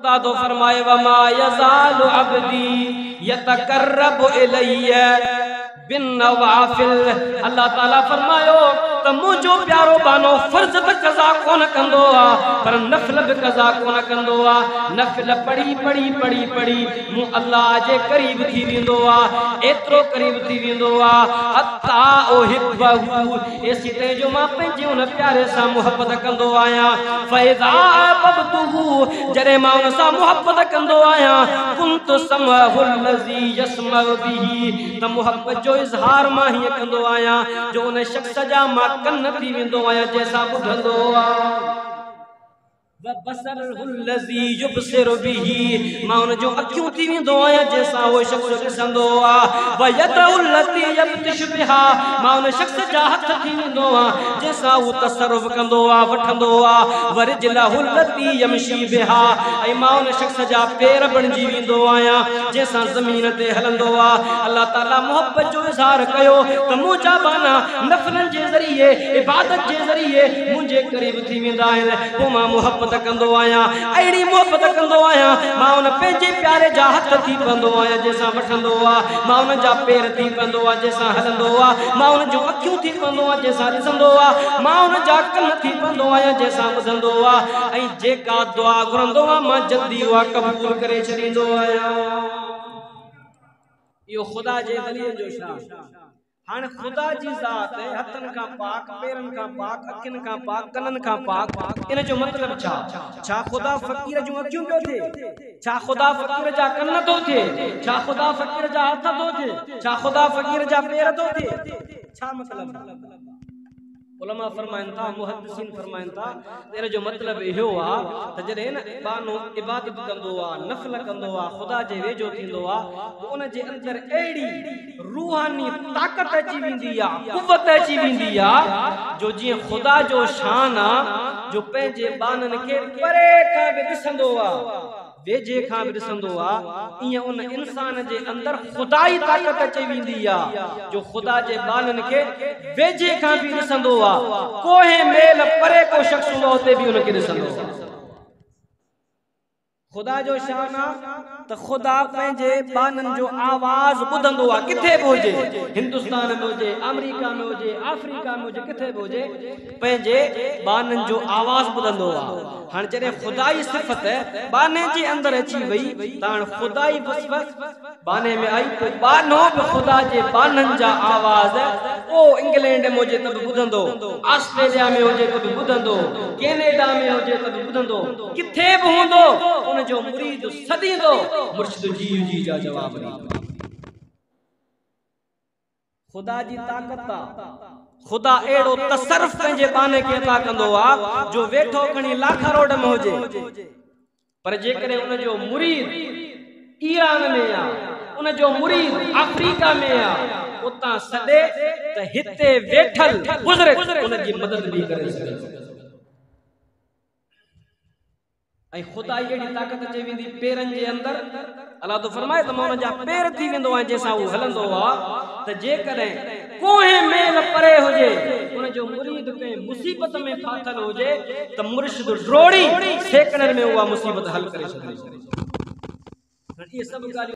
खुदा तो फरमाए वमा यज़ालु अब्दी यतकर्रबु इलैया बिन नवाफिल। अल्लाह ताला फरमायो त मुझो प्यारो बानो फर्ज त कज़ा कोन कंदो आ पर नफल भी कज़ा कोन कंदो आ। नफल पढ़ी पढ़ी पढ़ी पढ़ी मु अल्लाह जे करीब थी वेंदो आ, एतरो करीब थी वेंदो आ अता उहिब्बहु एसी ते जो मां पंहिंजे उन प्यारे सां मोहब्बत कंदो आहियां। फ़इज़ा अहबब्तुहु जॾहिं मां उन सां मोहब्बत कंदो आहियां कुंतु समअहुल लज़ी यस्मअु बिही त मोहब्बत जो इज़हार मां हीअं कंदो आहियां जो उन शख़्स जा मां कन थी वेंदो आहियां जंहिंसां ॿुधंदो आहे। वबसरुहुल लज़ी युबसिरु बिही मां उन जो अखियूं थी वेंदो आहियां जंहिंसां उहो शख़्स ॾिसंदो आहे। वयदउल लती यब्तिशु बिहा मां उन शख़्स जा हथ थी वेंदो आहे जंहिंसां उहो तसरुफ़ कंदो आहे वठंदो आहे। वरिजलहुल लती यमशी बिहा ऐं मां उन शख़्स जा पेर बणिजी वेंदो आहियां जंहिंसां ज़मीन ते हलंदो आहे। अल्लाह ताला मोहब्बत जो इज़हार कयो त मुंहिंजा बाना नफ़लनि जे ज़रिए इबादत जे ज़रिए मुंहिंजे क़रीब थी वेंदा आहिनि। पोइ मां मोहब्बत कंदो आहियां, अहिड़ी मोहब्बत कंदो आहियां मां उन पंहिंजे प्यारे जा हथ थी पवंदो आहियां जंहिंसां वठंदो आहे, मां उन जा पेर थी पवंदो आहे जंहिंसां हलंदो आहे, मां उन जूं अखियूं थी पवंदो आहे जंहिंसां ॾिसंदो आहे, मां उन जा कन थी पवंदो आहियां जंहिंसां ॿुधंदो आहे। ऐं जेका दुआ घुरंदो आहे मां जल्दी उहा क़बूल करे छॾींदो आहियां। इहो ख़ुदा जे वलीअ जो शान। हाणे खुदा जी ज़ात हथन का पाक, पेरन का पाक, अखिन का पाक, कनन का पाक। इन जो मतलब छा खुदा फकीर जो अखियूं पियो थे? छा खुदा फकीर जा कन तो थे? छा खुदा फकीर जा हथ तो थे? छा खुदा फकीर जा पेर तो थे? छा मतलब? उलमा फरमाइन था, मुहद्दिसीन फरमाइन था इन जो मतलब इहो आ त जॾहिं न बानो इबादत कंदो आ, नफल कंदो आ, खुदा जे वेझो थींदो आ, उन जे अंदर अहिड़ी रूहानी ताकत अची वेंदी आ, कुव्वत अची वेंदी आ जो जीअं खुदा जो शान आ जो पंहिंजे बानन खे परे खां बि ॾिसंदो आ, वेझे खां बि ॾिसंदो आ। ईअं उन इंसान जे अंदर खुदाई ताकत अची वेंदी आ जो खुदा जे बानन खे वेझे खां बि ॾिसंदो आ। कोहे मेल परे को शख्स हूंदो उते बि उनखे ॾिसंदो आ। खुदा जो शान आ त खुदा पंहिंजे बानन जो आवाज़ ॿुधंदो आ, किथे बि हुजे, हिंदुस्तान में हुजे, अमेरिका में हुजे, अफ्रीका में हुजे, किथे बि हुजे, पंहिंजे बानन जो आवाज़ ॿुधंदो आ। हाणे जॾहिं खुदाई सिफ़त बाने जे अंदर अची वई त हाणे खुदाई सिफ़त बाने में आई त बानो बि खुदा जे बानन जा आवाज़ ओ इंग्लैंड में हुजे त बि ॿुधंदो, ऑस्ट्रेलिया में हुजे त बि ॿुधंदो, कैनेडा में हुजे त बि ॿुधंदो, किथे बि हूंदो उन जो मुरीद सदींदो मुर्शिद जी जी जा जवाब ॾींदो। खुदा जी ताकत आ, खुदा एड़ो तसर्रुफ पंहिंजे बाने खे अता कंदो आ जो वेठो खणी लाखा रोड में हुजे, पर जेकॾहिं उन जो मुरीद ईरान में आ, उन जो मुरीद अफ्रीका में आ, उतां सॾे त हिते वेठल गुज़रे उन जी मदद भी करे सघे। ऐं खुदा अहिड़ी ताकत अची वेंदी पेरन जे अंदर। अल्लाह तो फरमाए त मां उन जा पेर थी वेंदो आहियां जंहिंसां उहो हलंदो आहे त जेकॾहिं कोहे मेल परे हुजे उन जो मुरीद कंहिं मुसीबत में फाथल हुजे त मुर्शिद ड्रोड़ी सेकंडनि में उहा मुसीबत हल करे छॾे। इहे सभु ॻाल्हियूं